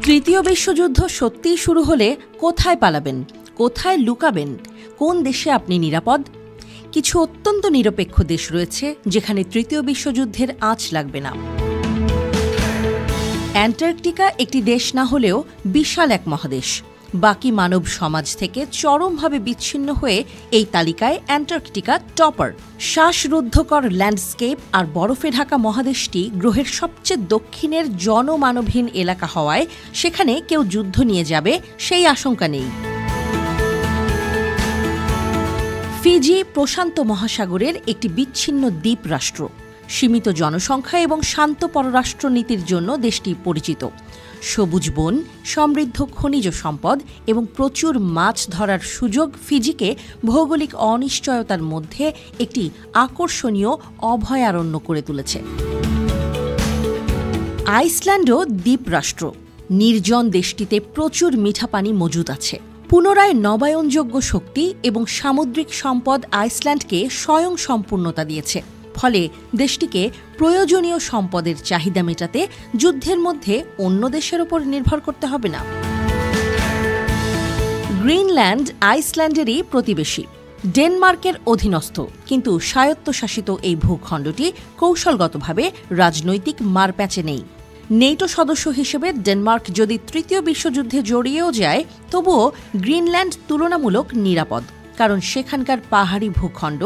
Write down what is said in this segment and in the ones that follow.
তৃতীয় বিশ্বযুদ্ধ সত্যিই শুরু হলে কোথায় পালাবেন, কোথায় লুকাবেন, কোন দেশে আপনি নিরাপদ? কিছু অত্যন্ত নিরপেক্ষ দেশ রয়েছে যেখানে তৃতীয় বিশ্বযুদ্ধের আঁচ লাগবে না। অ্যান্টার্কটিকা একটি দেশ না হলেও বিশাল এক মহাদেশ। বাকি মানব সমাজ থেকে চরমভাবে বিচ্ছিন্ন হয়ে এই তালিকায় অ্যান্টার্কটিকা টপার। শ্বাসরুদ্ধকর ল্যান্ডস্কেপ আর বরফে ঢাকা মহাদেশটি গ্রহের সবচেয়ে দক্ষিণের জনমানবহীন এলাকা হওয়ায় সেখানে কেউ যুদ্ধ নিয়ে যাবে সেই আশঙ্কা নেই। ফিজি প্রশান্ত মহাসাগরের একটি বিচ্ছিন্ন দ্বীপ রাষ্ট্র। সীমিত জনসংখ্যা এবং শান্ত পররাষ্ট্রনীতির জন্য দেশটি পরিচিত। সবুজ বন, সমৃদ্ধ খনিজ সম্পদ এবং প্রচুর মাছ ধরার সুযোগ ফিজিকে ভৌগোলিক অনিশ্চয়তার মধ্যে একটি আকর্ষণীয় অভয়ারণ্য করে তুলেছে। আইসল্যান্ডও দ্বীপ রাষ্ট্র। নির্জন দেশটিতে প্রচুর মিঠা পানি মজুদ আছে। পুনরায় নবায়নযোগ্য শক্তি এবং সামুদ্রিক সম্পদ আইসল্যান্ডকে স্বয়ংসম্পূর্ণতা দিয়েছে। ফলে দেশটিকে প্রয়োজনীয় সম্পদের চাহিদা মেটাতে যুদ্ধের মধ্যে অন্য দেশের উপর নির্ভর করতে হবে না। গ্রিনল্যান্ড আইসল্যান্ডেরই প্রতিবেশী, ডেনমার্কের অধীনস্থ, কিন্তু স্বায়ত্তশাসিত এই ভূখণ্ডটি কৌশলগতভাবে রাজনৈতিক মারপ্যাচে নেই। নেটো সদস্য হিসেবে ডেনমার্ক যদি তৃতীয় বিশ্বযুদ্ধে জড়িয়েও যায়, তবুও গ্রিনল্যান্ড তুলনামূলক নিরাপদ, কারণ সেখানকার পাহাড়ি ভূখণ্ড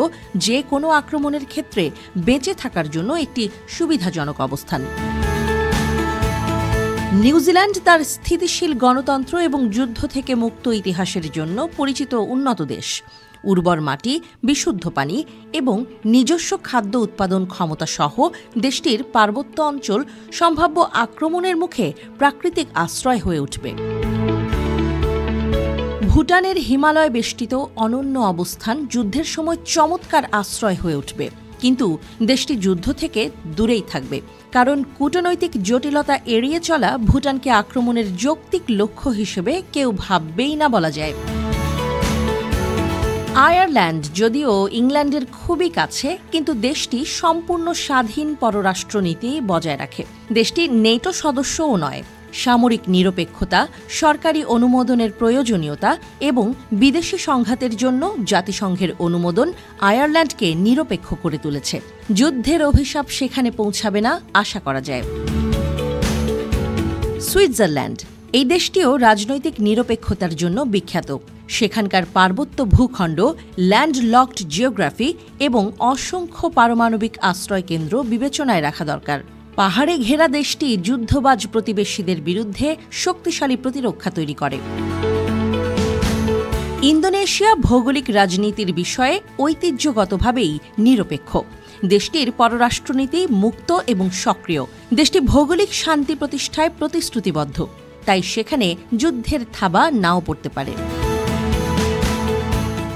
যে কোনো আক্রমণের ক্ষেত্রে বেঁচে থাকার জন্য একটি সুবিধাজনক অবস্থান। নিউজিল্যান্ড তার স্থিতিশীল গণতন্ত্র এবং যুদ্ধ থেকে মুক্ত ইতিহাসের জন্য পরিচিত উন্নত দেশ। উর্বর মাটি, বিশুদ্ধ পানি এবং নিজস্ব খাদ্য উৎপাদন ক্ষমতা সহ দেশটির পার্বত্য অঞ্চল সম্ভাব্য আক্রমণের মুখে প্রাকৃতিক আশ্রয় হয়ে উঠবে। ভুটানের হিমালয় বেষ্টিত অনন্য অবস্থান যুদ্ধের সময় চমৎকার আশ্রয় হয়ে উঠবে, কিন্তু দেশটি যুদ্ধ থেকে দূরেই থাকবে, কারণ কূটনৈতিক জটিলতা এড়িয়ে চলা ভুটানকে আক্রমণের যৌক্তিক লক্ষ্য হিসেবে কেউ ভাববেই না বলা যায়। আয়ারল্যান্ড যদিও ইংল্যান্ডের খুবই কাছে, কিন্তু দেশটি সম্পূর্ণ স্বাধীন পররাষ্ট্রনীতি বজায় রাখে। দেশটি নেটো সদস্যও নয়। সামরিক নিরপেক্ষতা, সরকারি অনুমোদনের প্রয়োজনীয়তা এবং বিদেশি সংঘাতের জন্য জাতিসংঘের অনুমোদন আয়ারল্যান্ডকে নিরপেক্ষ করে তুলেছে। যুদ্ধের অভিশাপ সেখানে পৌঁছাবে না আশা করা যায়। সুইজারল্যান্ড, এই দেশটিও রাজনৈতিক নিরপেক্ষতার জন্য বিখ্যাত। সেখানকার পার্বত্য ভূখণ্ড, ল্যান্ডলকড জিওগ্রাফি এবং অসংখ্য পারমাণবিক আশ্রয় কেন্দ্র বিবেচনায় রাখা দরকার। পাহাড়ে ঘেরা দেশটি যুদ্ধবাজ প্রতিবেশীদের বিরুদ্ধে শক্তিশালী প্রতিরক্ষা তৈরি করে। ইন্দোনেশিয়া ভৌগোলিক রাজনীতির বিষয়ে ঐতিহ্যগতভাবেই নিরপেক্ষ। দেশটির পররাষ্ট্রনীতি মুক্ত এবং সক্রিয়। দেশটি ভৌগোলিক শান্তি প্রতিষ্ঠায় প্রতিশ্রুতিবদ্ধ, তাই সেখানে যুদ্ধের থাবা নাও পড়তে পারে।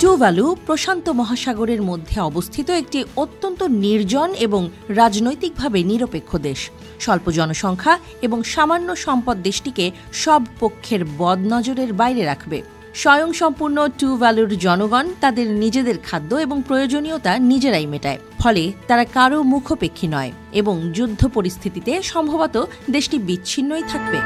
টুভালু প্রশান্ত মহাসাগরের মধ্যে অবস্থিত একটি অত্যন্ত নির্জন এবং রাজনৈতিকভাবে নিরপেক্ষ দেশ। স্বল্প জনসংখ্যা এবং সামান্য সম্পদ দেশটিকে সব পক্ষের বদনজরের বাইরে রাখবে। স্বয়ংসম্পূর্ণ টুভালুর জনগণ তাদের নিজেদের খাদ্য এবং প্রয়োজনীয়তা নিজেরাই মেটায়, ফলে তারা কারও মুখোপেক্ষী নয় এবং যুদ্ধ পরিস্থিতিতে সম্ভবত দেশটি বিচ্ছিন্নই থাকবে।